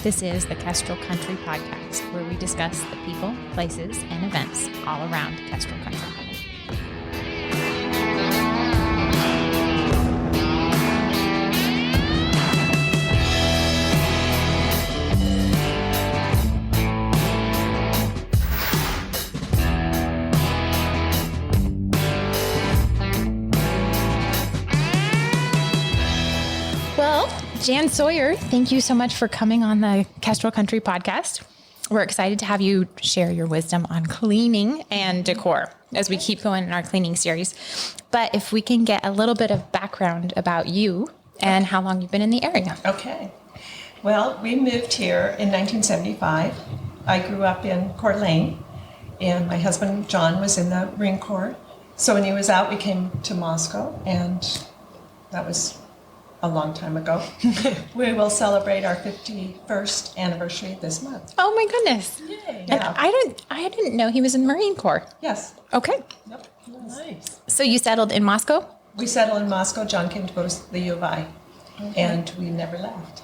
This is the Kestrel Country Podcast, where we discuss the people, places, and events all around Kestrel Country. Well, Jan Sawyer, thank you so much for coming on the Kestrel Country Podcast. We're excited to have you share your wisdom on cleaning and decor as we keep going in our cleaning series. But if we can get a little bit of background about you and how long you've been in the area. Okay. Well, we moved here in 1975. I grew up in Coeur d'Alene, and my husband, John, was in the Marine Corps. So when he was out, we came to Moscow, and that was a long time ago. We will celebrate our 51st anniversary this month. Oh my goodness. Yay. Yeah. I didn't know he was in the Marine Corps. Yes. Okay. Yep. Nice. So you settled in Moscow? We settled in Moscow. John came to go to the U of I, and we never left.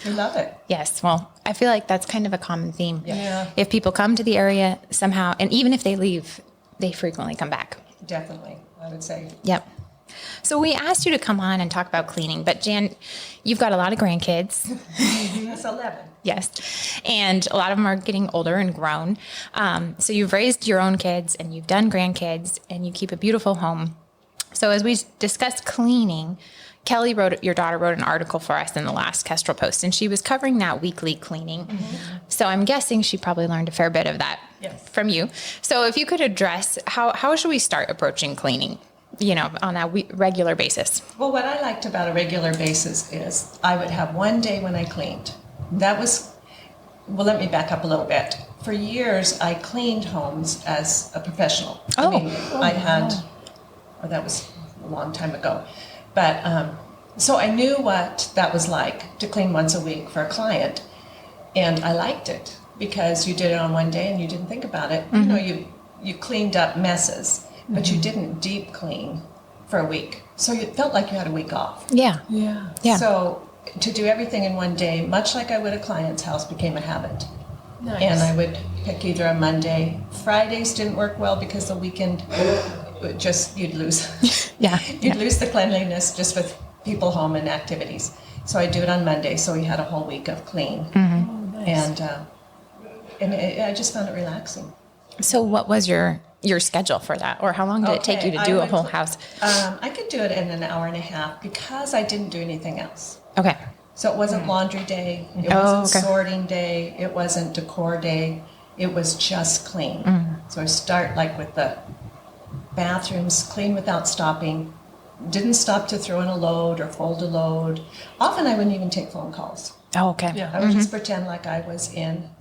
We love it. Yes. Well, I feel like that's kind of a common theme. Yeah. If people come to the area somehow, and even if they leave, they frequently come back. Definitely, I would say. Yep. So we asked you to come on and talk about cleaning, but Jan, you've got a lot of grandkids. That's 11. Yes. And a lot of them are getting older and grown. So you've raised your own kids and you've done grandkids and you keep a beautiful home. So as we discussed cleaning, Kelly your daughter wrote an article for us in the last Kestrel Post, and she was covering that weekly cleaning. Mm-hmm. So I'm guessing she probably learned a fair bit of that from you. So if you could address, how should we start approaching cleaning, on a regular basis? Well, what I liked about a regular basis is I would have one day when I cleaned. That was, let me back up a little bit. For years, I cleaned homes as a professional. That was a long time ago. But so I knew what that was like to clean once a week for a client. And I liked it because you did it on one day and you didn't think about it. Mm-hmm. You cleaned up messes, but you didn't deep clean for a week. So it felt like you had a week off. Yeah. So to do everything in one day, much like I would a client's house, became a habit. Nice. And I would pick either a Monday. Fridays didn't work well because the weekend, you'd lose. You'd lose the cleanliness just with people home and activities. So I do it on Monday, so we had a whole week of clean. Mm-hmm. Oh, nice. I just found it relaxing. So what was your schedule for that? Or how long did it take you to do a whole house? I could do it in an hour and a half because I didn't do anything else. Okay. So it wasn't laundry day, it wasn't sorting day, it wasn't decor day, it was just clean. So I start with the bathrooms, clean without stopping, didn't stop to throw in a load or fold a load. Often I wouldn't even take phone calls. Oh, okay. Yeah. I would just pretend like I was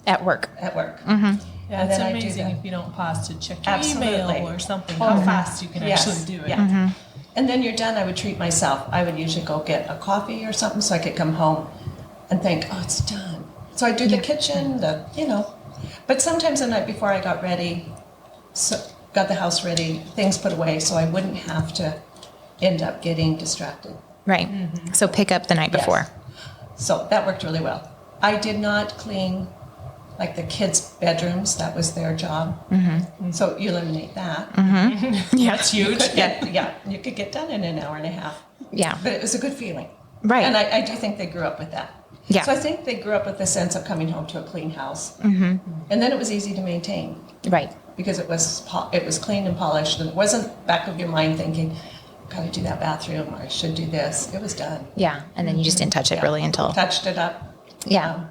At work. Mm-hmm. Yeah, it's amazing if you don't pause to check your email or something, how fast you can actually do it. Yeah. Mm-hmm. And then you're done, I would treat myself. I would usually go get a coffee or something so I could come home and think, oh, it's done. So I'd do the kitchen, But sometimes the night before I got ready, got the house ready, things put away so I wouldn't have to end up getting distracted. Right. Mm-hmm. So pick up the night before. So that worked really well. I did not clean the kids' bedrooms. That was their job. Mm-hmm. So you eliminate that. Mm-hmm. Yeah, that's huge. You could get done in an hour and a half. Yeah. But it was a good feeling. Right. And I do think they grew up with that. Yeah. So I think they grew up with the sense of coming home to a clean house. Mm-hmm. And then it was easy to maintain. Right. Because it was clean and polished, and it wasn't back of your mind thinking, got to do that bathroom, or I should do this. It was done. Yeah. And then you just didn't touch it really until... Touched it up. Yeah.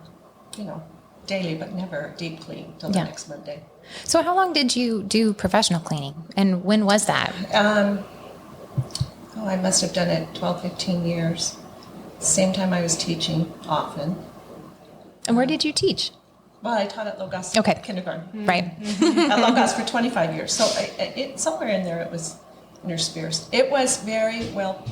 Daily, but never deep clean till the next Monday. So how long did you do professional cleaning? And when was that? I must have done it 12, 15 years. Same time I was teaching often. And where did you teach? Well, I taught at Logos kindergarten. Right. At Logos for 25 years. So somewhere in there it was interspersed. It was very well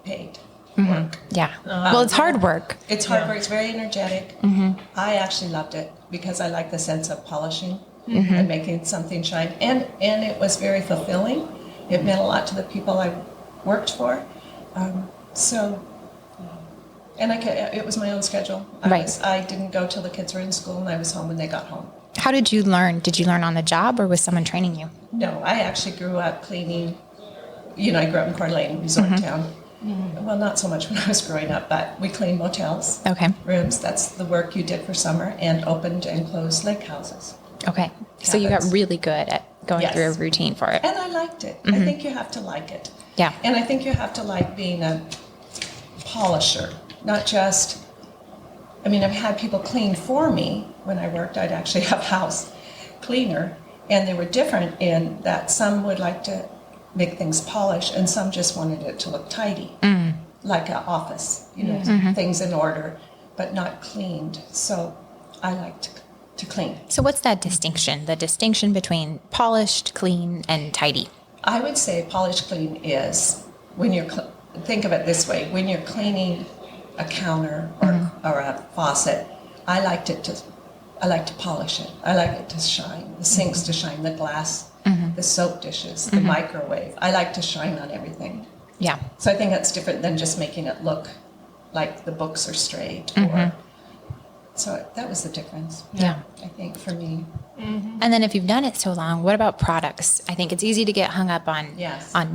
paid work. Yeah. Well, it's hard work. It's hard work. It's very energetic. Mm-hmm. I actually loved it because I like the sense of polishing and making something shine. And it was very fulfilling. It meant a lot to the people I worked for. And it was my own schedule. I didn't go till the kids were in school, and I was home when they got home. How did you learn? Did you learn on the job, or was someone training you? No, I actually grew up cleaning. I grew up in Coeur d'Alene, resort town. Well, not so much when I was growing up, but we cleaned motels, rooms. That's the work you did for summer, and opened and closed lake houses. Okay. So you got really good at going through a routine for it. And I liked it. I think you have to like it. Yeah. And I think you have to like being a polisher, not just, I've had people clean for me when I worked. I'd actually have house cleaner, and they were different in that some would like to make things polished, and some just wanted it to look tidy, like an office, things in order, but not cleaned. So I liked to clean. So what's that distinction? The distinction between polished, clean, and tidy? I would say polished clean is when you're, think of it this way, when you're cleaning a counter or a faucet, I like to polish it. I like it to shine, the sinks to shine, the glass, the soap dishes, the microwave. I like to shine on everything. Yeah. So I think that's different than just making it look like the books are straight. Or so that was the difference. Yeah. I think for me. And then if you've done it so long, what about products? I think it's easy to get hung up on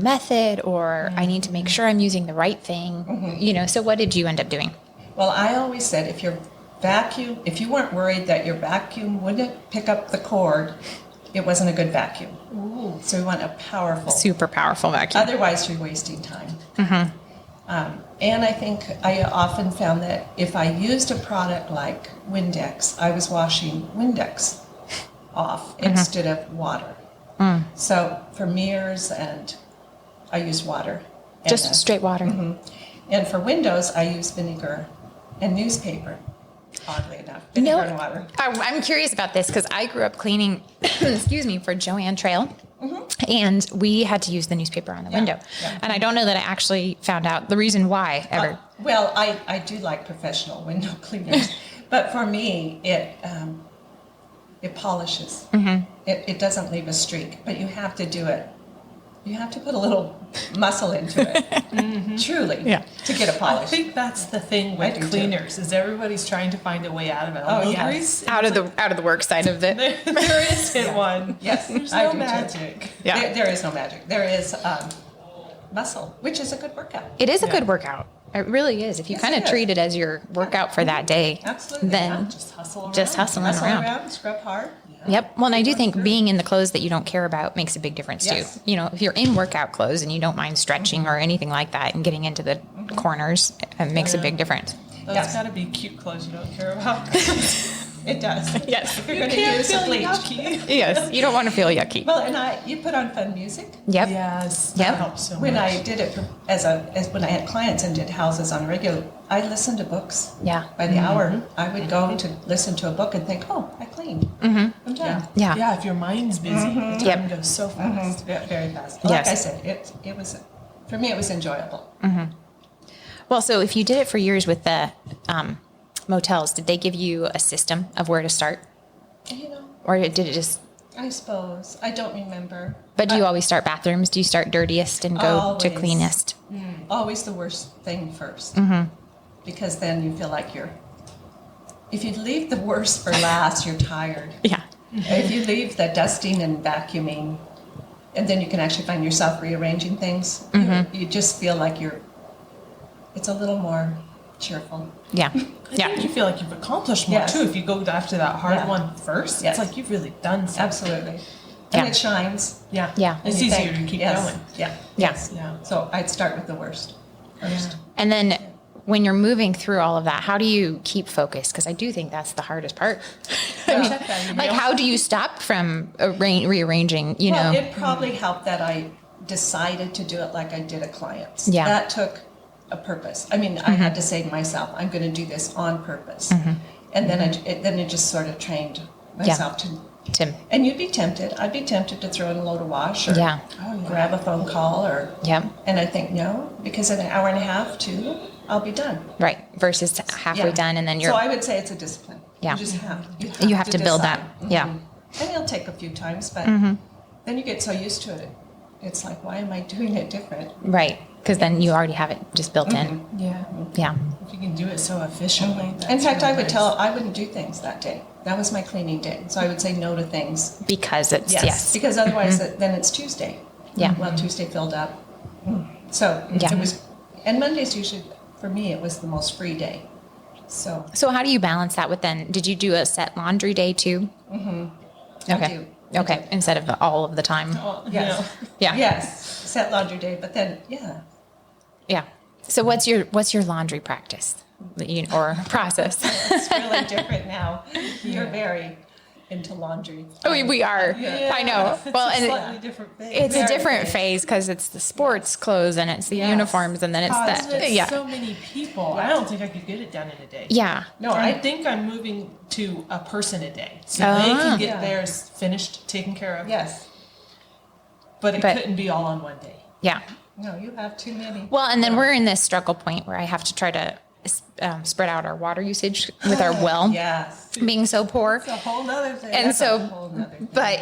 method, or I need to make sure I'm using the right thing. So what did you end up doing? Well, I always said if you weren't worried that your vacuum wouldn't pick up the cord, it wasn't a good vacuum. Ooh. So we want a powerful, super powerful vacuum. Otherwise, you're wasting time. And I think I often found that if I used a product like Windex, I was washing Windex off instead of water. So for mirrors, and I use water. Just straight water. And for windows, I use vinegar and newspaper, oddly enough. Vinegar and water. I'm curious about this because I grew up cleaning, for Joanne Trail. And we had to use the newspaper on the window. Yeah. And I don't know that I actually found out the reason why ever. Well, I do like professional window cleaners. But for me, it polishes. It doesn't leave a streak. But you have to do it. You have to put a little muscle into it, truly, to get a polish. I think that's the thing with cleaners is everybody's trying to find a way out of it. Oh, yes. Out of the work side of it. There isn't one. Yes, there's no magic. Yeah, there is no magic. There is muscle, which is a good workout. It is a good workout. It really is. If you kind of treat it as your workout for that day, then just hustle around. Hustle around, scrub hard. Yep. Well, and I do think being in the clothes that you don't care about makes a big difference too. If you're in workout clothes and you don't mind stretching or anything like that and getting into the corners, it makes a big difference. That's got to be cute clothes you don't care about. It does. Yes. If you're going to use a bleach. Yes. You don't want to feel yucky. Well, and you put on fun music. Yep. Yes. That helps so when much. I did it as when I had clients and did houses on a regular, I listened to books. Yeah. By the hour, I would go to listen to a book and think, oh, I cleaned. I'm done. Yeah. Yeah. If your mind's busy, the time goes so fast. Yeah, very fast. Like I said, it was, for me, it was enjoyable. Well, so if you did it for years with the motels, did they give you a system of where to start? Or did it just... I suppose. I don't remember. But do you always start bathrooms? Do you start dirtiest and go to cleanest? Always the worst thing first. Because then you feel like if you leave the worst for last, you're tired. Yeah. If you leave the dusting and vacuuming, and then you can actually find yourself rearranging things, you just feel like it's a little more cheerful. Yeah. I think you feel like you've accomplished more too if you go after that hard one first. Yes. It's like you've really done something. Absolutely. And it shines. Yeah. Yeah. It's easier to keep going. Yeah. Yes. Yeah. So I'd start with the worst first. And then when you're moving through all of that, how do you keep focused? Because I do think that's the hardest part. How do you stop from rearranging, Well, it probably helped that I decided to do it like I did a client's. Yeah. That took a purpose. I mean, I had to say to myself, I'm going to do this on purpose. And then it just sort of trained myself to... And you'd be tempted. I'd be tempted to throw in a load of wash or grab a phone call or... And I think, no, because in an hour and a half, 2, I'll be done. Right. Versus halfway done and then you're... So I would say it's a discipline. Yeah. You just have. You have to build that. Yeah. And it'll take a few times, but then you get so used to it. It's like, why am I doing it different? Right. because then you already have it just built in. Yeah. Yeah. If you can do it so efficiently. In fact, really I would nice. I wouldn't do things that day. That was my cleaning day. So I would say no to things. Because it's, yes. Because otherwise then it's Tuesday. Yeah. Well, Tuesday filled up. So Yeah. it was, and Mondays usually, for me, it was the most free day. So So how do you balance that with then, did you do a set laundry day too? I Okay. do. Okay. Instead of all of the time. Well, you Yes. know, Yeah. Yes, set laundry day, but then, yeah. Yeah. So what's your laundry practice or process? It's really different now. You're very into laundry. Oh, we are. Yeah. I know. Well, it's a and slightly different thing. it's a Very different big. phase because it's the sports clothes and it's the Yes. uniforms and then it's Because that. it's Yeah. so many people. I don't think I could get it done in a day. Yeah. No, I think I'm moving to a person a day, so they Ah. can get Yeah. theirs finished, taken care of. Yes. But it But- couldn't be all on one day. Yeah. No, you have too many. Well, and then we're in this struggle point where I have to try to spread out our water usage with our well Yes. being so poor. It's a whole nother thing. And That's so- a whole nother thing. But,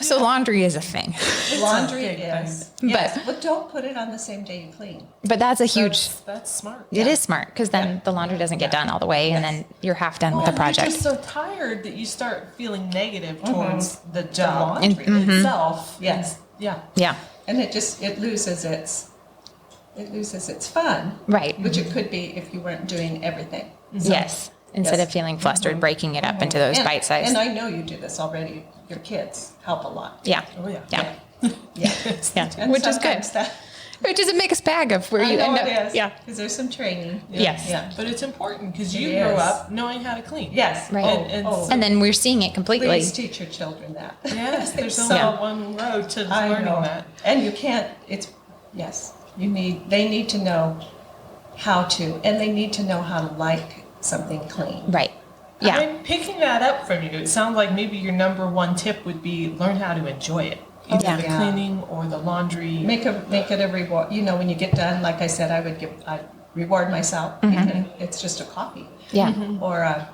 so laundry is a thing. Laundry big is. thing. Yes, But- but don't put it on the same day you clean. But that's a huge, That's smart. it is smart because then the laundry doesn't get done all the way and then you're half done with the Well, you're project. just so tired that you start feeling negative towards the job laundry itself. Yes. Yeah. Yeah. And it loses its fun. Right. Which it could be if you weren't doing everything. Yes. Instead Yes. of feeling flustered, breaking it up into those And- bite size. And I know you do this already. Your kids help a lot. Yeah. Oh yeah. Yeah. Yeah. Yeah. And Which is good. sometimes that- Which is a mixed bag of where I you know end up. it is. Yeah. Because there's some training. Yes. Yeah. But it's important because you It grew is. up knowing how to clean. Yes. Right. Oh. And then we're seeing it completely. Please teach your children that. Yes, there's So- only Yeah. one road to I learning know. that. And you can't, yes, they need to know how to, and they need to know how to like something clean. Right. Yeah. I'm picking that up from you. It sounds like maybe your number one tip would be learn how to enjoy it. Either Yeah. the Yeah. cleaning or the laundry. Make it a reward. When you get done, like I said, I reward myself. Even if it's just a coffee Yeah. or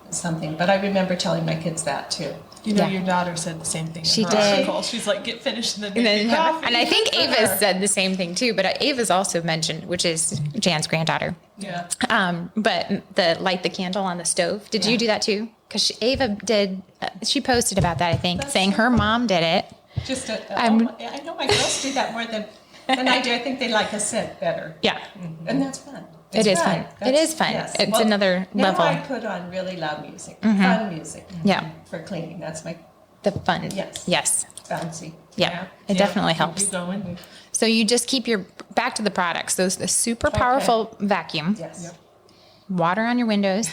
something. But I remember telling my kids that too. You know, Yeah. your daughter said the same thing. She in her did. article. She's like, get finished and then And, make then your coffee. and I think Good for Ava her. said the same thing too, but Ava's also mentioned, which is Jan's granddaughter. Yeah. But the light the candle on the stove. Did you do that too? Because Ava did. She posted about that, I think, That's saying so her cool. mom did it. Just I'm- I know my girls do that more than I do. I think they like a scent better. Yeah. And that's fun. It is fun. It is fun. It's another level. Now I put on really loud music, fun music. Yeah. For cleaning. That's my The fun. Yes. Yes. bouncy. Yeah. It Yeah, definitely keep helps. you going. So you just keep back to the products. Those the super powerful vacuum, Yes. Yep. water on your windows,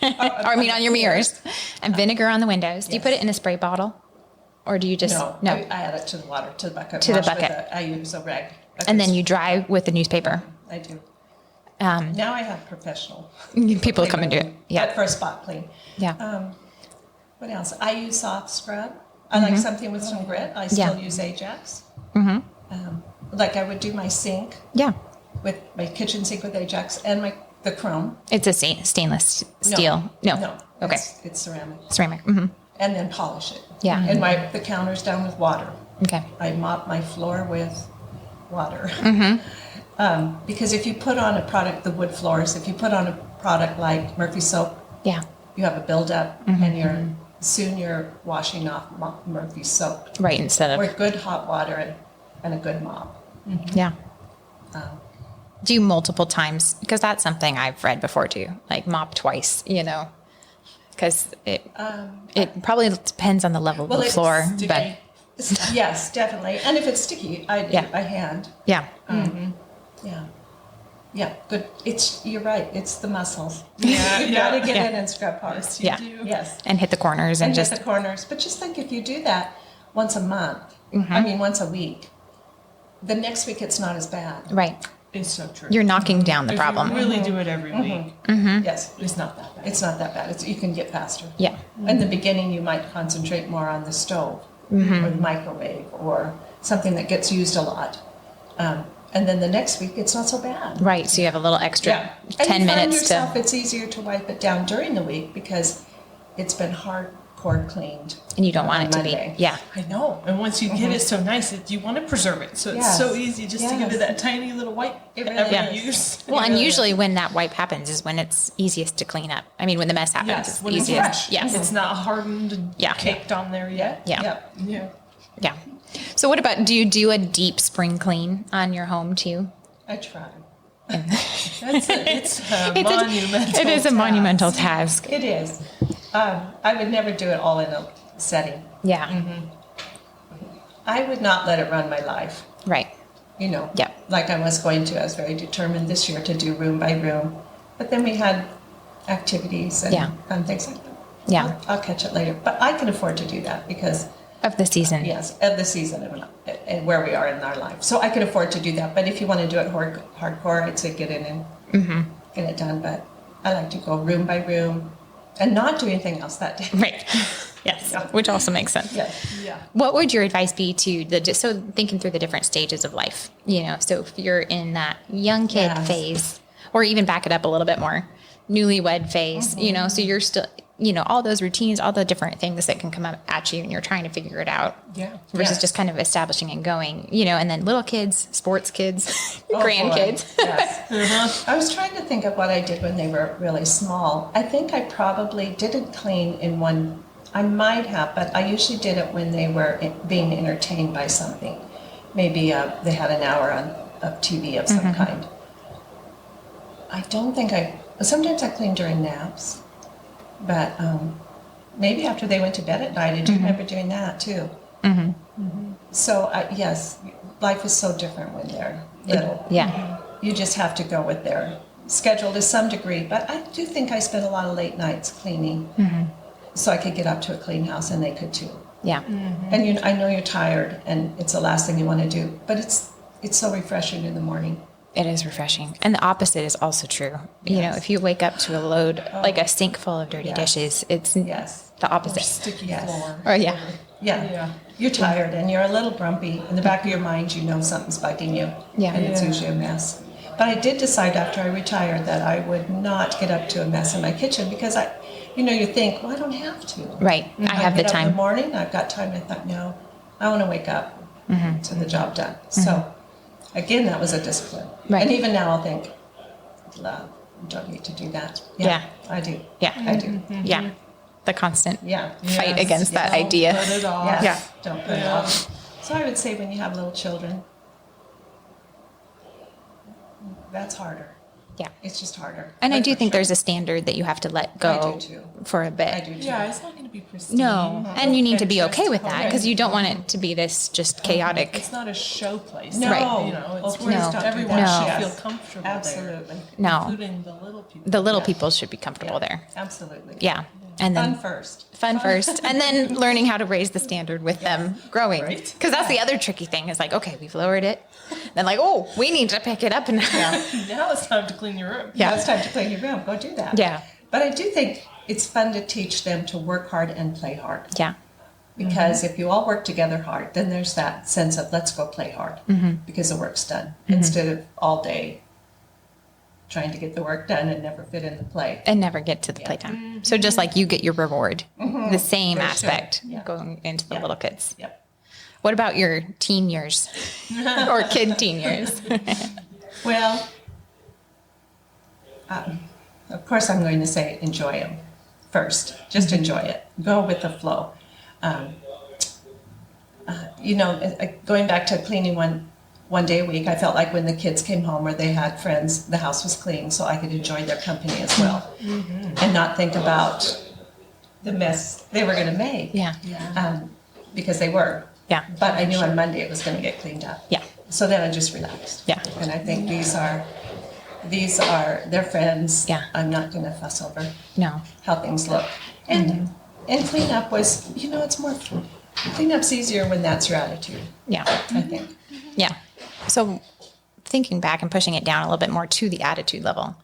or on your mirrors, and vinegar on the windows. Do you put it in a spray bottle, or do you just No, I add it to the water, to the bucket. To the wash with bucket. I use a rag. and then you dry with the newspaper. I do. Um, Now I have professional. people come and do it. But Yeah. for a spot clean. Yeah. What else? I use soft scrub. I like something with some grit. I still Yeah. use Ajax. Mhm. Like I would do my sink Yeah. with my kitchen sink with Ajax and the chrome. It's a stainless steel. No. Okay. It's ceramic. Ceramic. Hmm. And then polish it. Yeah. And wipe the counters down with water. Okay. I mop my floor with water. Mm-hmm. Because if you put on a product, the wood floors, if you put on a product like Murphy soap, Yeah. you have a buildup Mm-hmm. and soon you're washing off Murphy soap. Right. Instead With of good hot water and a good mop. yeah. Um, Do multiple times because that's something I've read before too. Like mop twice. Because it probably depends on the level of Well, the it's floor, sticky. but Yes, definitely. And if it's sticky, I do Yeah. it by hand. yeah. Yeah. Yeah, good. You're right. It's the muscles. Yeah, You gotta yeah. get Yeah. in and scrub hard. Yes, you Yeah. do. Yes. And hit the corners and And just just the corners. But just think if you do that once a month, Mm-hmm. I mean once a week, the next week it's not as bad. right. It's so true. You're knocking down the If problem. you really do it every week, Yes. it's not that bad. It's not that bad. You can get faster. Yeah. In the beginning, you might concentrate more on the stove Mm-hmm. or the microwave or something that gets used a lot. And then the next week, it's not so bad. Right. So you have a little extra And 10 you find minutes yourself, to. it's easier to wipe it down during the week because it's been hard core cleaned. And you don't want on it to Monday. be. Yeah. I know. And once you get it so nice, you want to preserve it. So it's so easy just to give it that tiny little wipe It really every is. use. Well, and usually when that wipe happens is when it's easiest to clean up. I mean, when the mess happens, Yes, it's when it's easiest. fresh. Yes. It's not hardened and Yeah. caked on there yet. Yeah. Yep. Yeah. Yeah. So what about, do you do a deep spring clean on your home too? I try. It's a monumental It is a task. monumental task. It is. I would never do it all in a setting. Yeah. I would not let it run my life. Right. You know, Yep. like I was going to. I was very determined this year to do room by room. But then we had activities and Yeah. things like that. Yeah. I'll catch it later. But I can afford to do that because, Of the season. yes, of the season and where we are in our life. So I can afford to do that. But if you want to do it hardcore, I'd say get in and get it done. But I like to go room by room and not do anything else that day. Right. Yes. Yeah. Which also makes sense. Yes. Yeah. What would your advice be to so thinking through the different stages of life, so if you're in that young kid Yes. phase, or even back it up a little bit more, newlywed phase, so you're still, all those routines, all the different things that can come up at you and you're trying to figure it out Yeah. versus Yes. just kind of establishing and going, and then little kids, sports kids, Oh, grandkids. boy. Yes. I was trying to think of what I did when they were really small. I think I probably didn't clean in one. I might have, but I usually did it when they were being entertained by something. Maybe they had an hour of TV of some kind. I don't think sometimes I clean during naps, but maybe after they went to bed at night, I do remember doing that too. So, yes, life is so different when they're little. Yeah. You just have to go with their schedule to some degree. But I do think I spent a lot of late nights cleaning so I could get up to a clean house, and they could too. Yeah. And I know you're tired, and it's the last thing you want to do, but it's so refreshing in the morning. It is refreshing. And the opposite is also true. If you wake up to a load, like a sink full of dirty Yes. dishes, it's Yes. the opposite. Sticky Yes. floor. Oh, yeah. Yeah. Yeah. You're tired, and you're a little grumpy. In the back of your mind, you know something's bugging you. Yeah. And it's Yeah. usually a mess. But I did decide after I retired that I would not get up to a mess in my kitchen because you think, well, I don't have to. Right. I have the get up in the time. morning, I've got time. I thought, no, I want to wake up to the job done. So, again, that was a discipline. Right. And even now I'll think, love, you don't need to do that. Yeah. I do. Yeah. I do. Yeah. The constant Yeah. fight Yes. against that Don't idea. Put it off. Yes. Yeah. Don't put it Yeah. off. So I would say when you have little children, that's harder. Yeah. It's just harder. And I But do for think sure. there's a standard that you have to let I go do too. for a bit. I do too. Yeah, it's not going to be pristine. No. And you need to be okay with that Perfect. because you don't want it to be this just chaotic. It's not a show place. No. Right. You know, Oh, it's please where don't do everyone that. should No. feel comfortable Absolutely. there. No. Including the little people. The little Yeah. people should be comfortable Yeah. there. Absolutely. Yeah. And then Fun first. fun first, and then learning how to raise the standard with them growing. Right. Because that's the other tricky thing is like, okay, we've lowered it. Then like, oh, we need to pick it up. And Now it's time to clean your room. Yeah. Now it's time to clean your room. Go do that. Yeah. But I do think it's fun to teach them to work hard and play hard. Yeah. Because if you all work together hard, then there's that sense of let's go play hard because the work's done instead of all day trying to get the work done and never fit in the play. And never get to the playtime. So just like you get your reward, the same For sure. aspect Yeah. going into the Yeah. little kids. Yep. What about your teen years or kid teen years? Well, of course, I'm going to say enjoy them first. Just enjoy it. Go with the flow. Going back to cleaning one day a week, I felt like when the kids came home or they had friends, the house was clean, so I could enjoy their company as well, and not think about the mess they were going to make. Yeah. Because they were. Yeah. But I knew on Monday it was going to get cleaned up. Yeah. So then I just relaxed. Yeah. And I think these are their friends. Yeah. I'm not going to fuss over No. how things look. And cleanup was, it's more, cleanup's easier when that's your attitude, Yeah. I think. Yeah. So thinking back and pushing it down a little bit more to the attitude level.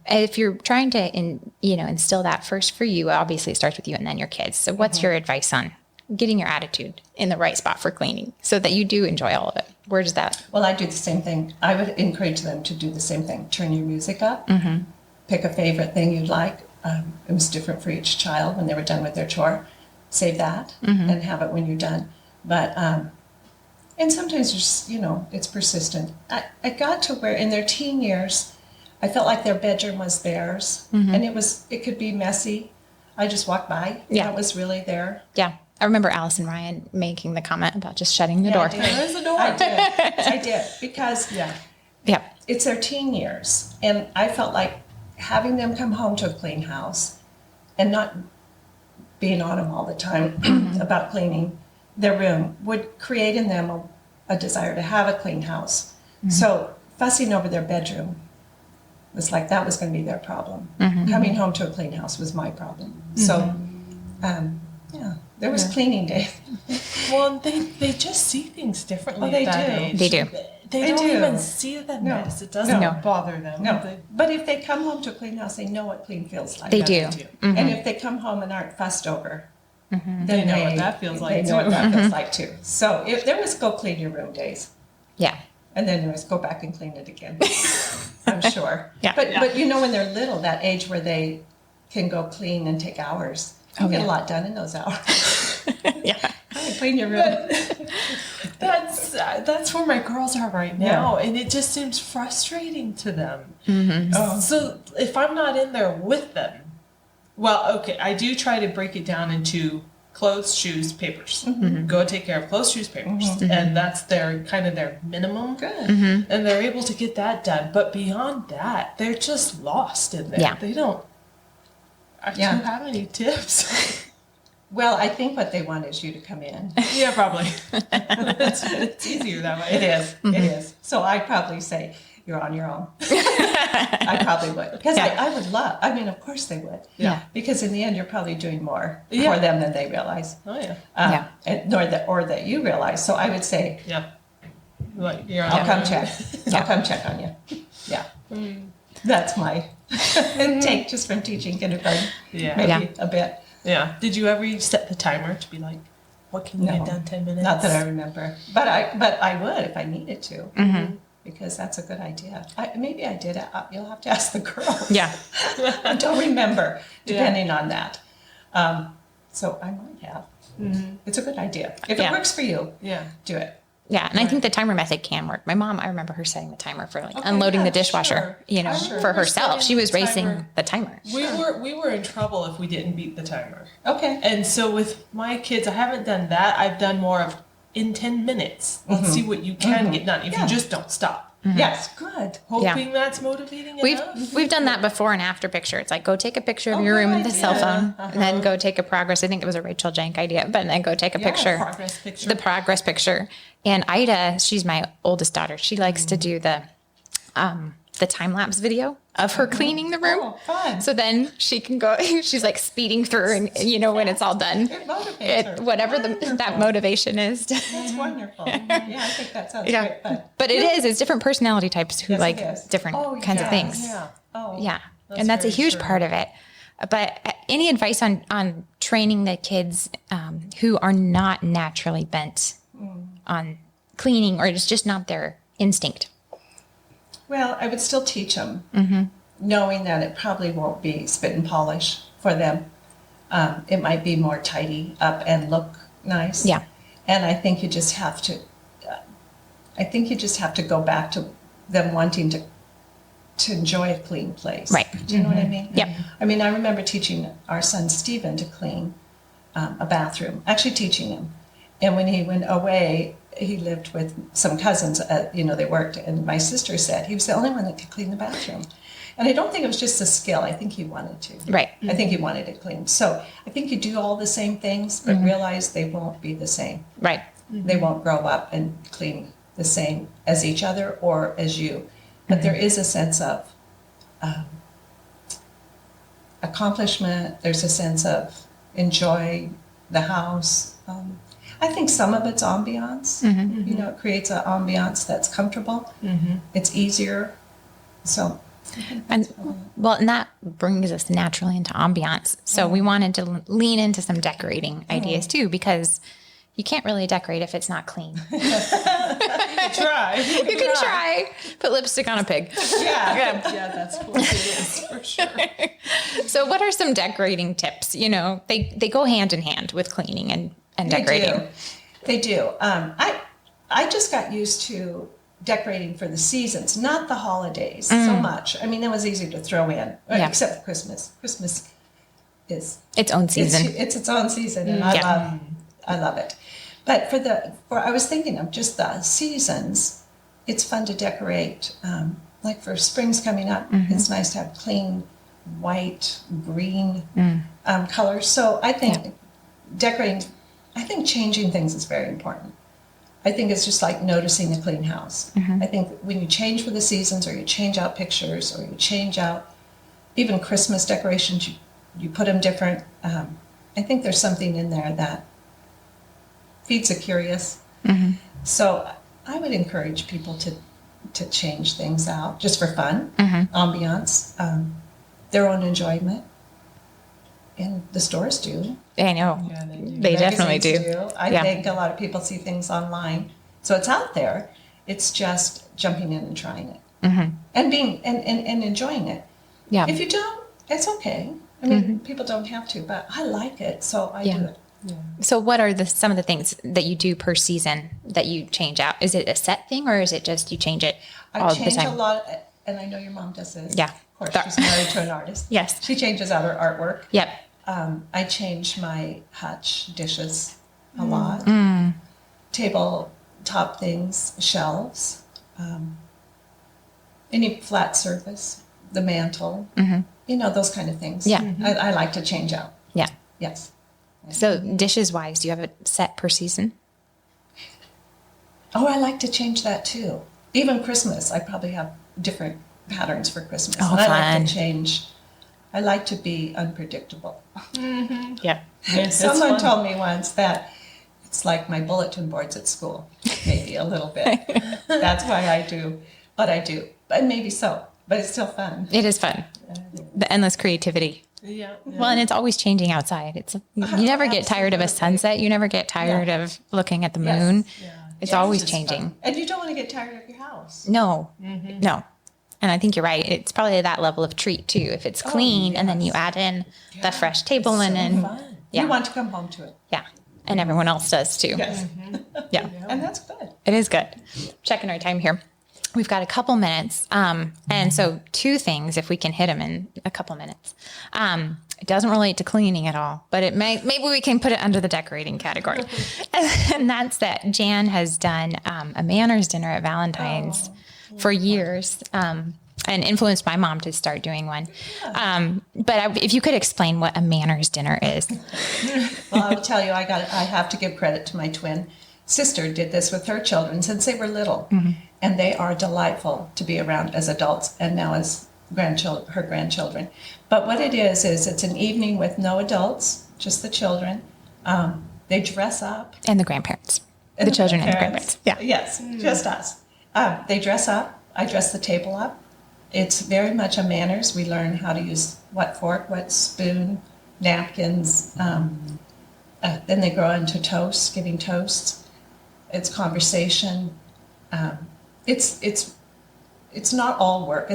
If you're trying to instill that first for you, obviously it starts with you and then your kids. So what's your advice on getting your attitude in the right spot for cleaning so that you do enjoy all of it? Where does that? Well, I do the same thing. I would encourage them to do the same thing. Turn your music up. Pick a favorite thing you'd like. It was different for each child when they were done with their chore. save that and have it when you're done. But, and sometimes just, it's persistent. I got to where in their teen years, I felt like their bedroom was theirs, and it could be messy. I just walked by. Yeah. That was really there. Yeah. I remember Alice and Ryan making the comment about just shutting the door. There's the door. I did because Yeah. it's their teen years, and I felt like having them come home to a clean house and not being on them all the time about cleaning their room would create in them a desire to have a clean house. So fussing over their bedroom was like that was going to be their problem. Coming home to a clean house was my problem. So, there was cleaning day. Well, they just see things differently Oh, they at that do. age. They do. They don't do. even see the mess. It doesn't bother them. No, but if they come home to a clean house, they know what clean feels like. They do. And if they come home and aren't fussed over, then they know what that feels like, They know too. what that feels like too. So if there was go clean your room days, Yeah. and then there was go back and clean it again. I'm sure. Yeah. But when they're little, that age where they can go clean and take hours, you get a lot done in those hours. Yeah. Clean your room. That's where my girls are right now, and it just seems frustrating to them. So if I'm not in there with them, well, okay, I do try to break it down into clothes, shoes, papers. Go take care of clothes, shoes, papers, and that's their kind of their minimum. Good. And they're able to get that done. But beyond that, they're just lost in there. Yeah. They don't. Do you have any tips? Well, I think what they want is you to come in. Yeah, probably. it's easier that way. It is. It is. So I'd probably say, you're on your own. I probably would. Because I would love, of course they would. Yeah. Because in the end, you're probably doing more Yeah. for them than they realize. Oh, yeah. Or that you realize. So I would say, Yeah. Like, you're on I'll your come own. check. I'll come check on you. Yeah. That's my take just from teaching kindergarten. Yeah. Maybe a bit. Yeah. Did you ever set the timer to be like, what can you No. get done 10 minutes? Not that I remember. But I would if I needed to. Because that's a good idea. Maybe I did. You'll have to ask the girl. Yeah. I don't remember, depending on that. So I might have. It's a good idea. If it works for you, do it. Yeah, and I think the timer method can work. My mom, I remember her setting the timer for unloading the dishwasher, Sure. for herself. She was Setting the racing timer. the timer. We were in trouble if we didn't beat the timer. Okay. And so with my kids, I haven't done that. I've done more of in 10 minutes. Let's see what you can get done if you just don't stop. Yes, good. Hoping that's motivating enough. We've done that before and after picture. It's like go take a picture of your good room with the idea. cell phone, and then go take a progress. I think it was a Rachel Jank idea, but then go take a picture. Progress picture. The progress picture. And Ida, she's my oldest daughter. She likes to do the time lapse video of her cleaning the room. Oh, fun. So then she can go. She's like speeding through, and when it's all done, It motivates her. whatever Wonderful. that motivation is. That's wonderful. Yeah, I think that sounds great. But it's different personality types who Yes, like it is. different Oh, kinds of yes. things. Yeah. Oh, Yeah. That's And that's a very huge true. part of it. But any advice on training the kids who are not naturally bent on cleaning, or it's just not their instinct? Well, I would still teach them, knowing that it probably won't be spit and polish for them. It might be more tidy up and look nice. Yeah. And I think you just have to. Go back to them wanting to enjoy a clean place. Right. Do you know what I mean? Yep. I mean, I remember teaching our son Stephen to clean a bathroom. Actually, teaching him, and when he went away, he lived with some cousins. They worked, and my sister said he was the only one that could clean the bathroom. And I don't think it was just a skill. I think he wanted to. Right. I think he wanted it clean. So I think you do all the same things, but realize they won't be the same. Right. They won't grow up and clean the same as each other or as you. But there is a sense of accomplishment. There's a sense of enjoy the house. I think some of it's ambiance. It creates an ambiance that's comfortable. It's easier. So, And that brings us naturally into ambiance. So we wanted to lean into some decorating ideas too, because You can't really decorate if it's not clean. Try. You can try. Put lipstick on a pig. Yeah, that's what it is for sure. So what are some decorating tips? You know, they go hand in hand with cleaning and decorating. They do. I just got used to decorating for the seasons, not the holidays so much. I mean, it was easy to throw in, except for Christmas. Christmas is its own season. It's its own season, and I love it. But I was thinking of just the seasons. It's fun to decorate. Like for spring's coming up, it's nice to have clean white, green colors. So I think decorating, I think changing things is very important. I think it's just like noticing a clean house. I think when you change for the seasons, or you change out pictures, or you change out even Christmas decorations, you put them different. I think there's something in there that feeds the curious. So I would encourage people to change things out just for fun, ambiance, their own enjoyment. And the stores do. I know. Yeah, they do. They definitely do. I think a lot of people see things online. So it's out there. It's just jumping in and trying it. And being and enjoying it. Yeah. If you don't, it's okay. I mean, people don't have to, but I like it, so I do it. So what are some of the things that you do per season that you change out? Is it a set thing, or is it just you change it all the time? I change a lot, and I know your mom does this. Yeah. Of course, she's married to an artist. Yes. She changes out her artwork. Yep. I change my hutch dishes a lot. Tabletop things, shelves, any flat surface, the mantle, you know, those kind of things. Yeah. I like to change out. Yeah. Yes. So dishes wise, do you have a set per season? Oh, I like to change that too. Even Christmas, I probably have different patterns for Christmas. Oh, and I fun. like to change. I like to be unpredictable. Yep. Someone told me once that it's like my bulletin boards at school, maybe a little bit. That's why I do what I do. But maybe so, but it's still fun. It is fun. The endless creativity. Yeah. Well, and it's always changing outside. You never get tired of a sunset. You never get tired of looking at the moon. Yeah. It's Yeah, always just changing. fun. And you don't want to get tired of your house. No, no. And I think you're right. It's probably that level of treat too. If it's clean and then you add in the fresh table linen. Fun. Yeah. You want to come home to it. Yeah. And everyone else does too. Yes. Yeah. And that's good. It is good. Checking our time here. We've got a couple minutes. And so two things, if we can hit them in a couple minutes. It doesn't relate to cleaning at all, but maybe we can put it under the decorating category. And that's that Jan has done a manners dinner at Valentine's for years, and influenced my mom to start doing one. But if you could explain what a manners dinner is. Well, I will tell you, I have to give credit to my twin sister. Did this with her children since they were little, and they are delightful to be around as adults and now as her grandchildren. But what it is it's an evening with no adults, just the children. They dress up. And the grandparents. The children and the grandparents. Yeah. Yes, just us. They dress up. I dress the table up. It's very much a manners. We learn how to use what fork, what spoon, napkins. Then they grow into toasts, giving toasts. It's conversation. It's not all work.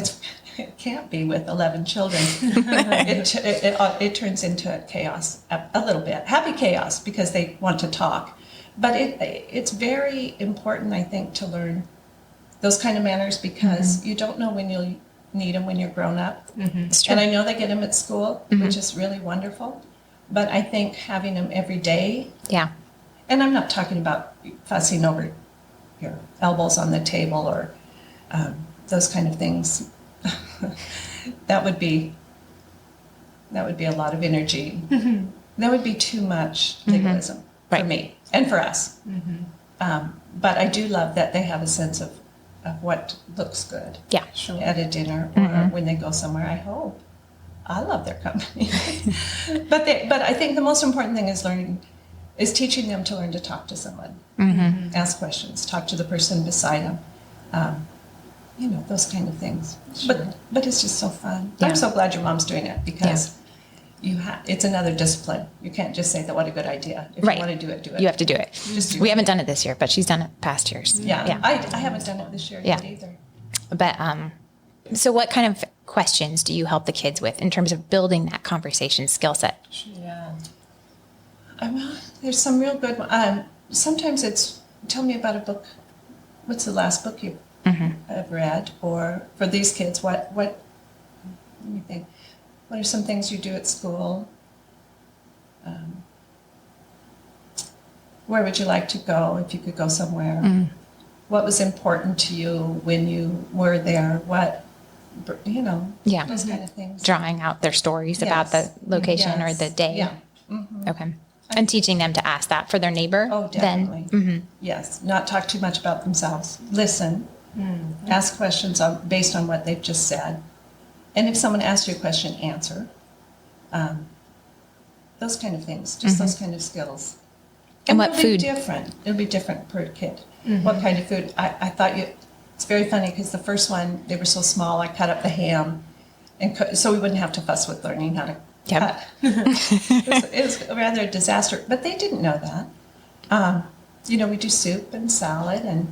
It can't be with 11 children. It turns into chaos a little bit. Happy chaos because they want to talk. But it's very important, I think, to learn those kind of manners because you don't know when you'll need them when you're grown up. It's true. And I know they get them at school, which is really wonderful. But I think having them every day, Yeah. and I'm not talking about fussing over your elbows on the table or those kind of things. That would be a lot of energy. That would be too much legalism for me and for us. But I do love that they have a sense of what looks good Yeah. at a dinner or when they go somewhere. I love their company. but I think the most important thing is teaching them to learn to talk to someone, ask questions, talk to the person beside them. Those kind of things. Sure. But it's just so fun. Yeah. I'm so glad your mom's doing it because it's another discipline. You can't just say that what a good idea. If Right. you want to do it, do it. You have to do it. Just do We it. haven't done it this year, but she's done it past years. Yeah. I haven't done it this year yet either. But so what kind of questions do you help the kids with in terms of building that conversation skill set? Yeah. Well, there's some real good one. Sometimes it's, tell me about a book. What's the last book you have read? Or for these kids, what let me think. What are some things you do at school? Where would you like to go if you could go somewhere? What was important to you when you were there? What, Yeah. those kind of things. Drawing out their stories about the location or the day. Yeah. Okay. And teaching them to ask that for their neighbor. Oh, definitely. Yes. Not talk too much about themselves. Listen. Ask questions based on what they've just said. And if someone asks you a question, answer. Those kind of things. Just those kind of skills. And what it'll food? Be different. It'll be different per kid. What kind of food? I thought it's very funny because the first one, they were so small, I cut up the ham. And so we wouldn't have to fuss with learning how to cut. It was rather a disaster. But they didn't know that. We do soup and salad, and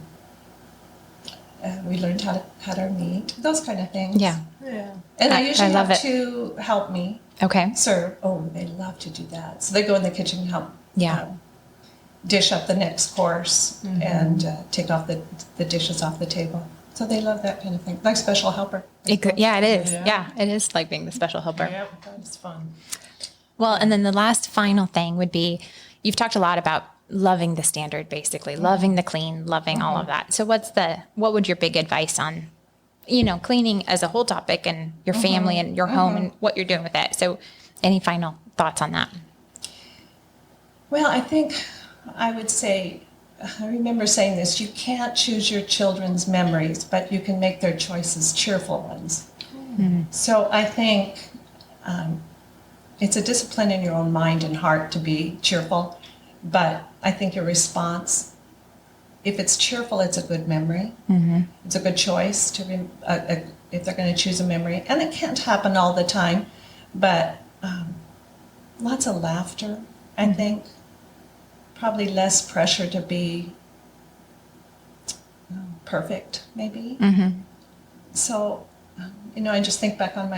we learned how to cut our meat. Those kind of things. Yeah. Yeah. And I I usually love have it. to help me Okay. serve. Oh, they love to do that. So they go in the kitchen and help dish up the next course and take off the dishes off the table. So they love that kind of thing. Like special helper. It is. Yeah. Yeah, it is like being the special helper. Yep. That's fun. Well, and then the last final thing would be, you've talked a lot about loving the standard, basically, loving the clean, loving all of that. So what would your big advice on, cleaning as a whole topic and your family and your home and what you're doing with it? So any final thoughts on that? Well, I think I would say, I remember saying this, you can't choose your children's memories, but you can make their choices cheerful ones. So I think it's a discipline in your own mind and heart to be cheerful, but I think your response, if it's cheerful, it's a good memory. It's a good choice if they're going to choose a memory. And it can't happen all the time, but lots of laughter, I think. Probably less pressure to be perfect, maybe. So, I just think back on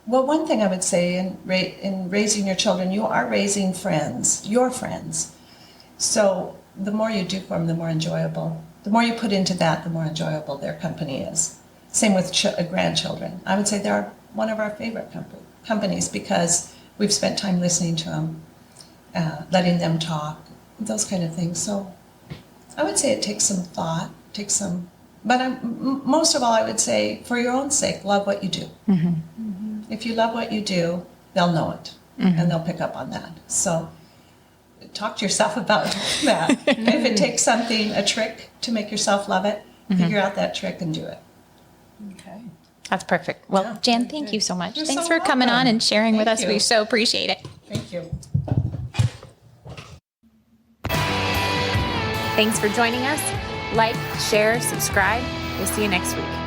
one thing I would say in raising your children, you are raising friends, your friends. So the more you do for them, the more enjoyable. The more you put into that, the more enjoyable their company is. Same with grandchildren. I would say they're one of our favorite companies because we've spent time listening to them, letting them talk, those kind of things. So I would say it takes some thought, but most of all, I would say for your own sake, love what you do. If you love what you do, they'll know it and they'll pick up on that. So talk to yourself about that. If it takes a trick to make yourself love it, figure out that trick and do it. Okay. That's perfect. Well, Yeah, Jan, very thank good. you so much. You're Thanks so for coming on welcome. and sharing with Thank us. you. We so appreciate it. Thank you. Thanks for joining us. Like, share, subscribe. We'll see you next week.